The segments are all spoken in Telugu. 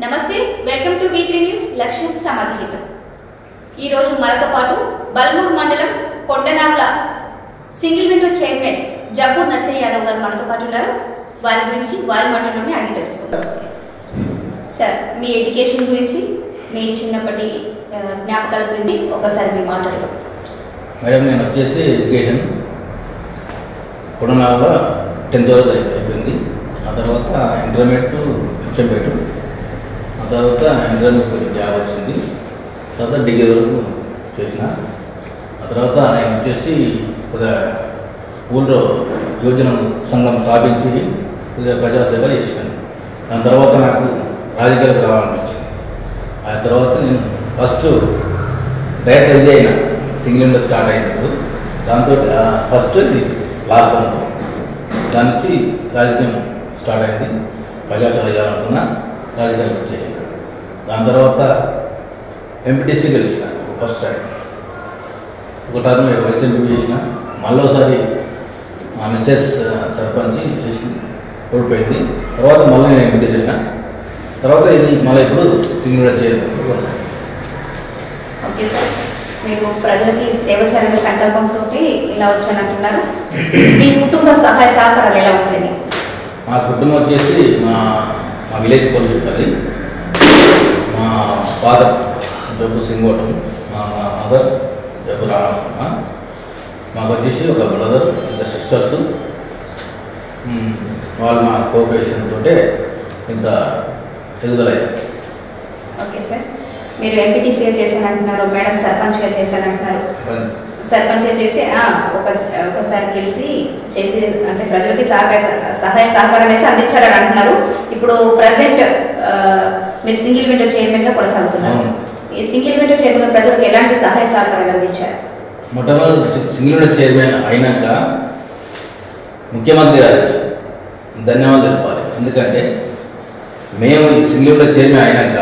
నమస్తే, వెల్కమ్ టు V3 న్యూస్ లక్ష్యం సమాజ హితం. ఈ రోజు మనతో పాటు బల్మూర్ మండలం Kondanavula single window chairman Jabbur Narsaiah Yadav గారు మనతో పాటు ఉన్నారు. వారి గురించి వారి మాటల్లోనే అడిగి తెలుసుకుందాం. సార్, మీ ఎడ్యుకేషన్ గురించి, మీ చిన్నప్పటి జ్ఞాపకాల గురించి ఒకసారి మీ మాటల్లో. మేడం, నేను వచ్చేసి ఎడ్యుకేషన్ కొండనావుల 10th వరకు అయిపోయింది. ఆ తర్వాత ఇంటర్మీడియట్ హెచ్ఎంపేట, ఆ తర్వాత ఇంటర్మీడియట్ జాబ్ వచ్చింది. తర్వాత డిగ్రీ వరకు చేసిన. ఆ తర్వాత నేను వచ్చేసి కొద్దిగా ఊళ్ళో యువజన సంఘం స్థాపించి కొద్దిగా ప్రజాసేవ చేశాను. దాని తర్వాత నాకు రాజకీయాలకు రావాలనిపించింది. ఆ తర్వాత నేను ఫస్ట్ డైరెక్ట్ ఇది అయినా సింగిల్ విండో స్టార్ట్ అయినప్పుడు దాంతో ఫస్ట్ ఇది లాస్ట్ అనుకో, దాని నుంచి రాజకీయం స్టార్ట్ అయింది. ప్రజాసేవ చేయాలనుకున్నా, రాజకీయాలకు వచ్చేసి దాని తర్వాత ఎంపీటీసీ గెలిచిన ఫస్ట్ టైం. ఒక టర్మ్ వైస్ ఎంపీ చేసిన. మళ్ళీ ఒకసారి మా మిస్సెస్ సర్పంచ్ చేసి ఓడిపోయింది. తర్వాత మళ్ళీ నేను ఎంపీటీసీ అయినా. తర్వాత ఇది మళ్ళీ ఇప్పుడు సింగిల్ విండో చేయాలి. ఓకే సార్, మీరు ప్రజలకి సేవ చేయాలనే సంకల్పంతో ఇలా వచ్చానంటున్నారు. మీ కుటుంబ సహాయ సహకారాలు ఎలా ఉంటాయి? మా కుటుంబం వచ్చేసి మా విలేజ్ పోలీస్ ఉంటుంది. మా ఫాదర్ జబ్బు సింగోటం, మా మదర్ జబ్బు రామమ్మ. మాకు వచ్చేసి ఒక బ్రదర్, ఇద్దరు సిస్టర్స్. వాళ్ళు మా కోఆపరేషన్ తోటే ఇంత ఎదుగుదలయ్యారు. ఓకే సార్, మీరు ఎంపీటీసీగా చేశానంటున్నారు, మేడం సర్పంచ్గా చేశానంటున్నారు. సర్పంచ్ చేసి ఒకసారి గెలిచి చేసి అంటే ప్రజలకి సహాయ సహకారాన్ని అయితే అందించారని అంటున్నారు. ఇప్పుడు ప్రజెంట్ మీరు సింగిల్ విండో చైర్మన్గా కొనసాగుతున్నారు. ఈ సింగిల్ విండో చైర్మన్ ప్రజలకు ఎలాంటి సహాయ సహకారాలు అందించారు? మొట్టమొదటి సింగిల్ విండో చైర్మన్ అయినాక ముఖ్యమంత్రి గారికి ధన్యవాదాలు తెలపాలి. ఎందుకంటే మేము ఈ సింగిల్ విండో చైర్మన్ అయినాక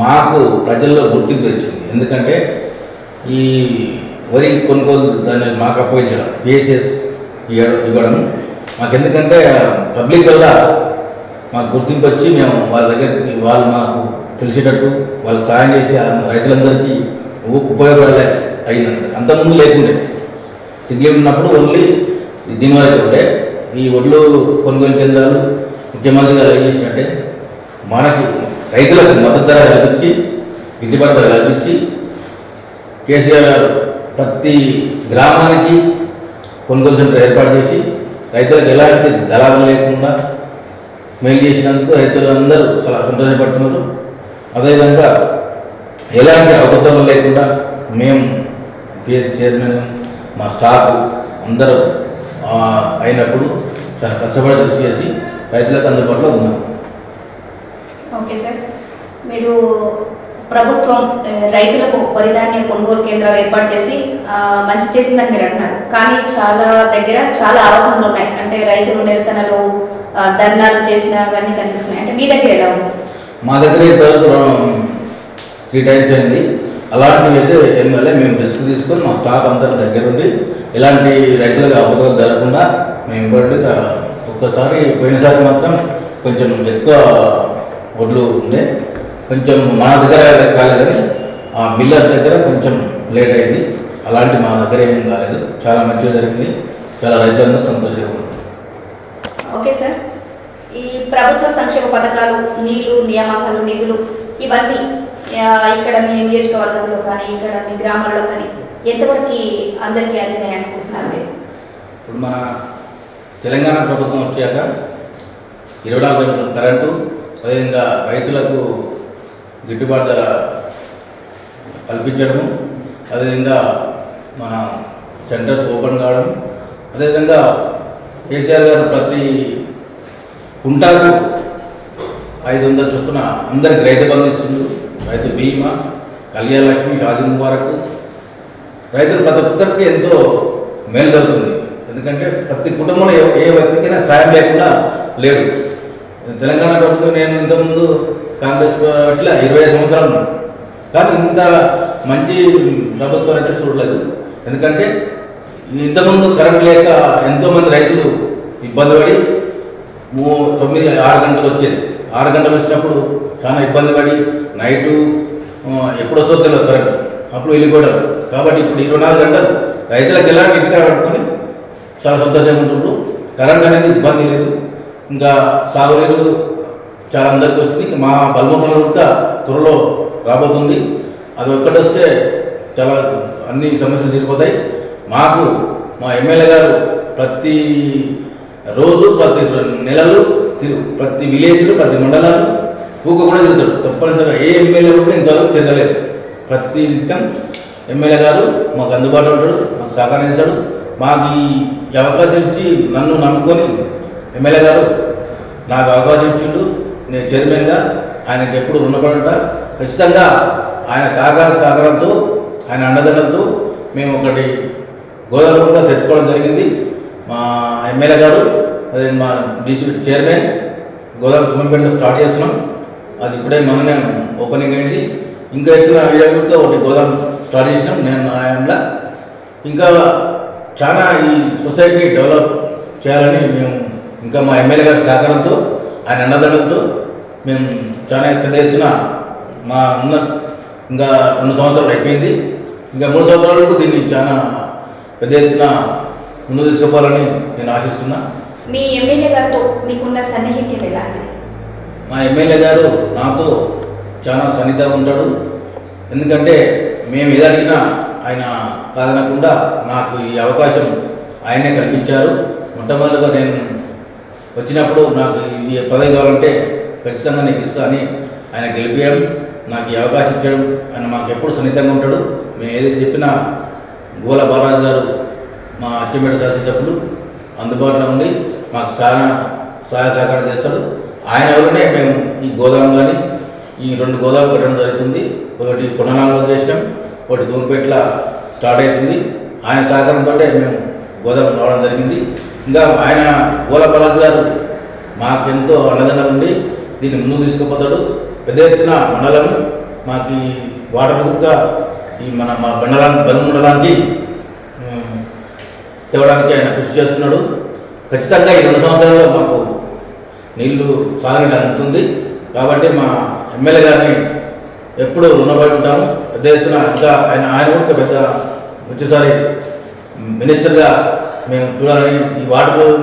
మాకు ప్రజల్లో గుర్తింపు తెచ్చింది. ఎందుకంటే ఈ వరి కొనుగోలు దాన్ని మాకు అప్పగించడం, పిఎస్ఎస్ ఇవ్వడం మాకు, ఎందుకంటే పబ్లిక్ వల్ల మాకు గుర్తింపు వచ్చి మేము వాళ్ళ దగ్గరికి వాళ్ళు మాకు తెలిసేటట్టు వాళ్ళకి సాయం చేసి రైతులందరికీ ఉపయోగపడలే అయిందంట. అంతకుముందు లేకుండే సింగిల్ ఉన్నప్పుడు ఓన్లీ దీనివరకు ఉంటే ఈ ఒడ్లు కొనుగోలు కేంద్రాలు ముఖ్యమంత్రి గారు ఏం చేసినట్టే మనకు రైతులకు మద్దతు ధర కల్పించి, గిట్టుబాటు ధర కల్పించి, కేసీఆర్ గారు ప్రతి గ్రామానికి కొనుగోలు సెంటర్ ఏర్పాటు చేసి రైతులకు ఎలాంటి దళాలు లేకుండా మేలు చేసినందుకు రైతులు అందరూ చాలా సంతోషపడుతున్నారు. అదేవిధంగా ఎలాంటి అవకతవకలు లేకుండా మేము చైర్మన్ మా స్టాఫ్ అందరూ అయినప్పుడు చాలా కష్టపడి కృషి చేసి రైతులకు అందుబాటులో ఉన్నాం. ఓకే సార్, మీరు ప్రభుత్వం రైతులకు వరిధాన్య కొనుగోలు కేంద్రాలు ఏర్పాటు చేసి మంచి చేసిందని మీరు అంటున్నారు. కానీ చాలా దగ్గర చాలా ఆరోపణలు ఉన్నాయి. అంటే రైతులు నిరసనలు, ధర్నాలు చేసినవన్నీ కనిపిస్తున్నాయి. అంటే మీ దగ్గర ఎలా ఉంది? మా దగ్గర ఇంతవరకు 3 times అయింది. అలాంటివి అయితే ఎమ్మెల్యే మేము రిస్క్ తీసుకొని మా స్టాఫ్ అంతా దగ్గర ఉండి ఇలాంటి రైతులకు అవకతవకలు జరగకుండా మేము ఇవ్వండి. ఒక్కసారి పోయినసారి మాత్రం కొంచెం ఎక్కువ ఒడ్లు ఉండే, కొంచెం మా దగ్గర కాలేదు, కానీ ఆ మిల్లర్ దగ్గర కొంచెం లేట్ అయింది. అలాంటి మా దగ్గర ఏం కాలేదు, చాలా మంచిగా జరిగింది. చాలా రైతులందరూ సంతోషంగా ఉన్నారు. ఓకే సార్, ఈ ప్రభుత్వ సంక్షేమ పథకాలు, నీళ్లు, నియామకాలు, నిధులు ఇవన్నీ ఇక్కడ మీ నియోజకవర్గంలో కానీ ఇక్కడ మీ గ్రామాల్లో కానీ ఎంతవరకు అందరికీ అందినాయి అనుకుంటున్నారు మీరు? ఇప్పుడు మన తెలంగాణ ప్రభుత్వం వచ్చాక 24 గంటలు కరెంటు, అదేవిధంగా రైతులకు గిట్టుబాటు ధర కల్పించడము, అదేవిధంగా మన సెంటర్స్ ఓపెన్ కావడం, అదేవిధంగా కేసీఆర్ గారు ప్రతి కుంటాకు 500 చొప్పున అందరికి రైతు బంధు ఇస్తున్నారు. రైతు బీమా, కళ్యాణ లక్ష్మి, షాదీ ముబారక్, రైతులు ప్రతి ఒక్కరికి ఎంతో మేలు జరుగుతుంది. ఎందుకంటే ప్రతి కుటుంబంలో ఏ వ్యక్తికైనా సాయం లేకుండా లేడు. తెలంగాణ ప్రభుత్వం నేను ఇంతకుముందు కాంగ్రెస్ పార్టీలో 25 సంవత్సరాలు ఉన్నాను, కానీ ఇంత మంచి ప్రభుత్వం అయితే చూడలేదు. ఎందుకంటే ఇంతకుముందు కరెంట్ లేక ఎంతోమంది రైతులు ఇబ్బంది పడి 9-6 గంటలు వచ్చేది. 6 గంటలు వచ్చినప్పుడు చాలా ఇబ్బంది పడి నైటు ఎప్పుడు వస్తుందో తెలియదు కరెంట్, అప్పుడు వెళ్ళిపోయారు. కాబట్టి ఇప్పుడు 24 గంటలు రైతులకు ఎలాంటి ఇంటికి పట్టుకొని చాలా సంతోషంగా ఉంటున్నారు. కరెంట్ అనేది ఇబ్బంది లేదు. ఇంకా సాగునీరు చాలా అందరికీ వస్తుంది. ఇంకా మా బల్మూరు కూడా త్వరలో రాబోతుంది. అది ఒక్కటి వస్తే చాలా అన్ని సమస్యలు తీరిపోతాయి. మాకు మా ఎమ్మెల్యే గారు ప్రతి రోజు ప్రతి నెలలు ప్రతి విలేజ్లు ప్రతి మండలాలు ఊక కూడా తిరుగుతాడు. తప్పనిసరిగా ఏ ఎమ్మెల్యే కూడా ఇంతవరకు తిరగలేదు. ప్రతి నిత్యం ఎమ్మెల్యే గారు మాకు అందుబాటులో ఉంటాడు, మాకు సహకరించాడు. మాకు ఈ అవకాశం ఇచ్చి నన్ను నమ్ముకొని ఎమ్మెల్యే గారు నాకు అవకాశం ఇచ్చిండు. నేను చైర్మన్గా ఆయనకి ఎప్పుడు రుణపడి ఉంటా. ఖచ్చితంగా ఆయన సహకారంతో ఆయన అండదండలతో మేము ఒకటి గోదావరిగా తెచ్చుకోవడం జరిగింది. మా ఎమ్మెల్యే గారు అదే మా డీసీ చైర్మన్ గోదావరి తుమ్మపేటలో స్టార్ట్ చేస్తున్నాం. అది ఇప్పుడే మననే ఓపెనింగ్ అయింది. ఇంకా ఎక్కువ వీడియోగా ఒకటి గోదాం స్టార్ట్ చేసినాం నేను ఆయనలా. ఇంకా చాలా ఈ సొసైటీ డెవలప్ చేయాలని మేము ఇంకా మా ఎమ్మెల్యే గారి సహకారంతో ఆయన అండదండలతో మేము చాలా పెద్ద ఎత్తున మా ఉన్న ఇంకా 2 సంవత్సరాలు అయిపోయింది. ఇంకా 3 సంవత్సరాలకు దీన్ని చాలా పెద్ద ఎత్తున ముందు తీసుకుపోవాలని నేను ఆశిస్తున్నా. మీ ఎమ్మెల్యే గారితో మీకున్న సన్నిహిత్యం ఎలాంటిది? మా ఎమ్మెల్యే గారు నాతో చాలా సన్నిహితంగా ఉంటాడు. ఎందుకంటే మేము ఏది అడిగినా ఆయన కాదనకుండా నాకు ఈ అవకాశం ఆయనే కల్పించారు. మొట్టమొదటిగా నేను వచ్చినప్పుడు నాకు ఈ పదవి కావాలంటే ఖచ్చితంగా నీకు ఇస్తా అని ఆయన గెలిపించడం, నాకు ఈ అవకాశం ఇచ్చడం, ఆయన మాకు ఎప్పుడు సన్నిహితంగా ఉంటాడు. మేము ఏదైతే చెప్పినా గోల బాలరాజు గారు మా అచ్చంపేట శాసనసభ్యులు అందుబాటులో ఉండి మాకు చాలా సహాయ సహకారం చేస్తాడు. ఆయన వల్లనే మేము ఈ గోదాం కానీ ఈ 2 గోదాములు పెట్టడం జరుగుతుంది. ఒకటి కొండనాల్లో చేసినాం, ఒకటి దూంపేటలో స్టార్ట్ అవుతుంది. ఆయన సహకారంతో మేము గోదాం రావడం జరిగింది. ఇంకా ఆయన గోల బాలరాజు గారు మాకెంతో అండదండలు ఉండి దీన్ని ముందుకు తీసుకుపోతాడు. పెద్ద ఎత్తున మండలం మాకు ఈ వాటర్ కూడా ఈ మా మండలానికి తేవడానికి ఆయన కృషి చేస్తున్నాడు. ఖచ్చితంగా ఈ 2 సంవత్సరాల్లో మాకు నీళ్లు సాగునీళ్ళు అందుతుంది. కాబట్టి మా ఎమ్మెల్యే గారిని ఎప్పుడు రుణపడి ఉంటాము. పెద్ద ఎత్తున ఇంకా ఆయన కూడా పెద్ద వచ్చేసారి మినిస్టర్గా మేము చూడాలని ఈ వాటర్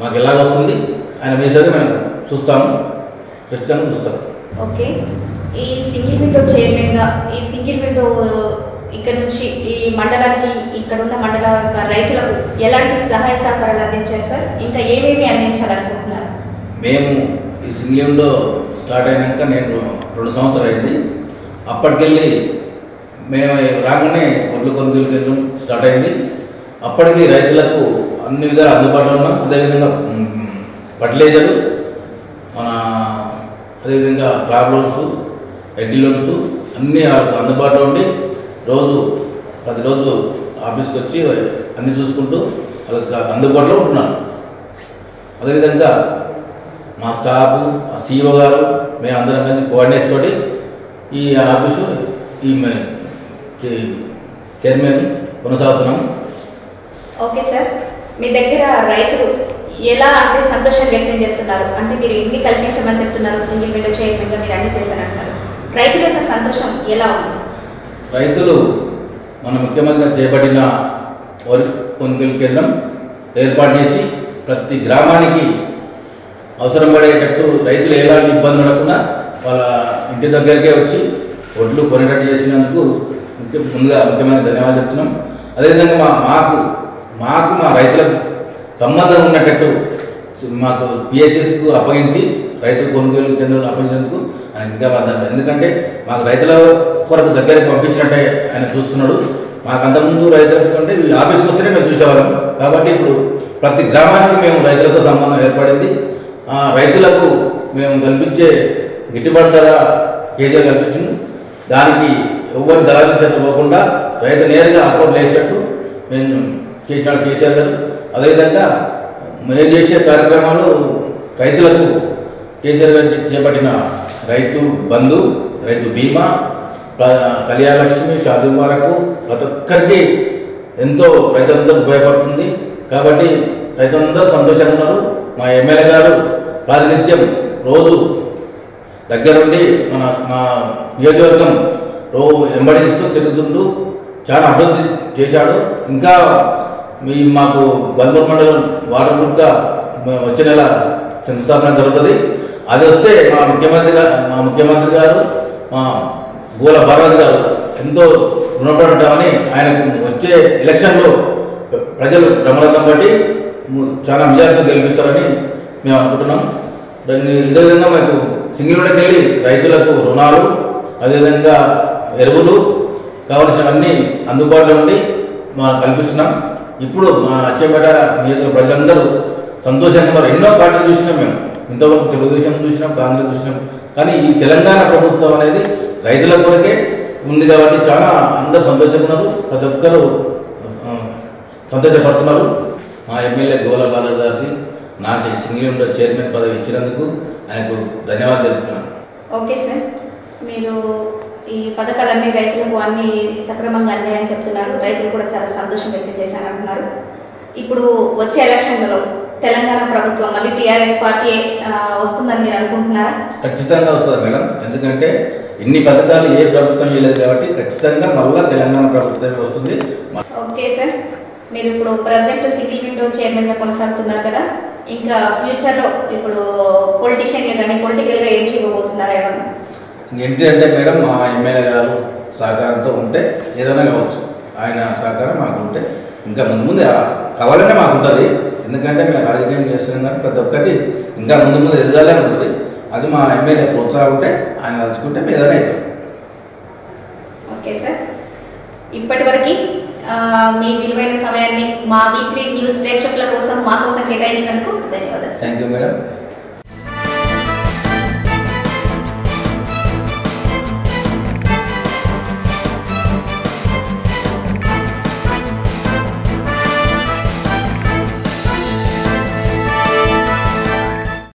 మాకు ఎలాగ వస్తుంది ఆయన మినిస్టర్గా మేము చూస్తాము, ఖచ్చితంగా చూస్తాము. ఓకే, ఈ సింగిల్ విండో చైర్మన్గా ఈ సింగిల్ విండో ఇక్కడ నుంచి ఈ మండలానికి ఇక్కడున్న మండల రైతులకు ఎలాంటి సహాయ సహకారాలు అందించారు సార్? ఇంకా ఏమేమి అందించాలనుకుంటున్నారు? మేము ఈ సింగిల్ విండో స్టార్ట్ అయినాక నేను 2 సంవత్సరాలు అయింది. అప్పటికెళ్ళి మేము రాగానే ఒడ్లు కొనుగోలు కేంద్రం స్టార్ట్ అయింది. అప్పటికి రైతులకు అన్ని విధాలు అందుబాటులో ఉన్నాం. అదేవిధంగా ఫర్టిలైజరు మన అదేవిధంగా క్రాప్ లోన్స్, ఎడ్డి లోన్స్ అన్నీ అందుబాటులో ఉండి ప్రతిరోజు ఆఫీస్కి వచ్చి అన్నీ చూసుకుంటూ వాళ్ళకి అందుబాటులో ఉంటున్నాను. అదేవిధంగా మా స్టాఫ్ సిఇఓ గారు మేము అందరం కలిసి కోఆర్డినేట్ తోటి ఈ ఆఫీసు ఈ చైర్మన్ కొనసాగుతున్నాము. ఓకే సార్, మీ దగ్గర రైతులు ఎలా అంటే సంతోషం వ్యక్తం చేస్తున్నారు? అంటే మీరు ఇన్ని కల్పించమని చెప్తున్నారు, సింగిల్ విండో చైర్మన్గా మీరు అన్ని చేశారంటున్నారు. రైతుల యొక్క సంతోషం ఎలా ఉంది? రైతులు మన ముఖ్యమంత్రి చేపట్టిన వరి కొనుగోలు కేంద్రం ఏర్పాటు చేసి ప్రతి గ్రామానికి అవసరం పడేటట్టు రైతులు ఎలాంటి ఇబ్బంది పడకుండా వాళ్ళ ఇంటి దగ్గరికే వచ్చి ఒడ్లు కొనేటట్టు చేసినందుకు ముందుగా ముఖ్యమంత్రి ధన్యవాదాలు చెప్తున్నాం. అదేవిధంగా మాకు మా రైతులకు సంబంధం ఉన్నట్టు మాకు పిఎస్ఎస్కు అప్పగించి రైతు కొనుగోలు కేంద్రాలు అప్పగించినందుకు ఆయన ఇంకా బాధ్యత. ఎందుకంటే మాకు రైతుల కొరకు దగ్గరికి పంపించినట్టే ఆయన చూస్తున్నాడు. మాకు అంతకుముందు రైతులకు అంటే ఆఫీస్కి వస్తేనే మేము చూసేవాళ్ళం. కాబట్టి ఇప్పుడు ప్రతి గ్రామానికి మేము రైతులతో సంబంధం ఏర్పడింది. రైతులకు మేము కల్పించే గిట్టుబాటు ధర కేజీఆర్ కల్పించింది. దానికి ఎవరు దళాలు పోకుండా రైతు నేరుగా అకౌంట్లు వేసేటట్టు మేము కేసీఆర్ గారు. అదేవిధంగా మేము చేసే కార్యక్రమాలు రైతులకు కేసీఆర్ గారు చేపట్టిన రైతు బంధు, రైతు బీమా, కళ్యాణలక్ష్మి, చదువు వరకు ప్రతి ఒక్కరికి ఎంతో రైతులందరూ ఉపయోగపడుతుంది. కాబట్టి రైతులందరూ సంతోషంగా ఉన్నారు. మా ఎమ్మెల్యే గారు ప్రాతినిధ్యం రోజు దగ్గరుండి మా నియోజకవర్గం వెంబడిస్తూ తిరుగుతుంటూ చాలా అభివృద్ధి చేశాడు. ఇంకా మాకు బల్మూరు మండలం వాటర్ గ్రూప్గా వచ్చే నెల శంకుస్థాపన జరుగుతుంది. అది వస్తే మా ముఖ్యమంత్రి గారు మా గోల బాలరాజు గారు ఎంతో రుణపడి ఉంటామని ఆయనకు వచ్చే ఎలక్షన్లో ప్రజలు బ్రహ్మరథం బట్టి చాలా మెజార్టీతో గెలిపిస్తారని మేము అనుకుంటున్నాం. ఇదే విధంగా మాకు సింగిల్లోకి వెళ్ళి రైతులకు రుణాలు, అదేవిధంగా ఎరువులు కావలసినవన్నీ అందుబాటులో ఉండి మనం కల్పిస్తున్నాం. ఇప్పుడు మా అచ్చంపేట నియోజకవర్గ ప్రజలందరూ సంతోషంగా మరి ఎన్నో పార్టీలు చూసినాం మేము. ఇంతవరకు తెలుగుదేశం చూసినాం, కాంగ్రెస్ చూసినాం. కానీ ఈ తెలంగాణ ప్రభుత్వం అనేది రైతుల కొరకే ఉంది కాబట్టి చాలా అందరూ సంతోషంగా ఉన్నారు. ప్రతి ఒక్కరూ సంతోషపడుతున్నారు. మా ఎమ్మెల్యే గోల బాలరాజు గారికి నాకు ఈ సింగిల్ విండో చైర్మన్ పదవి ఇచ్చినందుకు ఆయనకు ధన్యవాదాలు తెలుపుతున్నాను. ఓకే సార్, మీరు ఈ పథకాలన్నీ రైతులకు అన్ని సక్రమంగా అందాయని చెప్తున్నారు. రైతులు కూడా చాలా సంతోషం వ్యక్తం చేశారంటున్నారు. ఇప్పుడు వచ్చే ఎలక్షన్లలో తెలంగాణ ప్రభుత్వం మళ్ళీ టీఆర్ఎస్ పార్టీ వస్తుందని మీరు అనుకుంటున్నారా? ఖచ్చితంగా వస్తుంది మేడం. ఎందుకంటే ఇన్ని పథకాలు ఏ ప్రభుత్వం చేయలేదు కాబట్టి ఖచ్చితంగా మళ్ళీ తెలంగాణ ప్రభుత్వమే వస్తుంది. ఓకే సార్, మీరు ఇప్పుడు ప్రజెంట్ సింగిల్ విండో చైర్మన్గా కొనసాగుతున్నారు కదా, ఇంకా ఫ్యూచర్లో ఇప్పుడు పొలిటీషియన్గా కానీ పొలిటికల్గా ఎంట్రీ ఇవ్వబోతున్నారా ఏమన్నా? ఎంట్రీ అంటే మేడం మా ఎమ్మెల్యే గారు సహకారంతో ఉంటే ఏదైనా కావచ్చు. ఆయన సహకారం మాకు ఉంటే ఇంకా ముందు కావాలనే మాకు ఉంటుంది. ఎందుకంటే మేము రాజకీయం చేస్తున్నాం కానీ ప్రతి ఒక్కటి ఇంకా ముందు ఎదగాలే ఉంటుంది. అది మా ఎమ్మెల్యే ప్రోత్సాహం ఉంటే ఆయన తలుచుకుంటే ఏదైనా అవుతాం. ఓకే సార్, ఇప్పటి వరకు మీ విలువైన సమయాన్ని మా V3 న్యూస్ ప్రేక్షకుల కోసం మా కోసం కేటాయించినందుకు ధన్యవాదాలు. Thank you madam.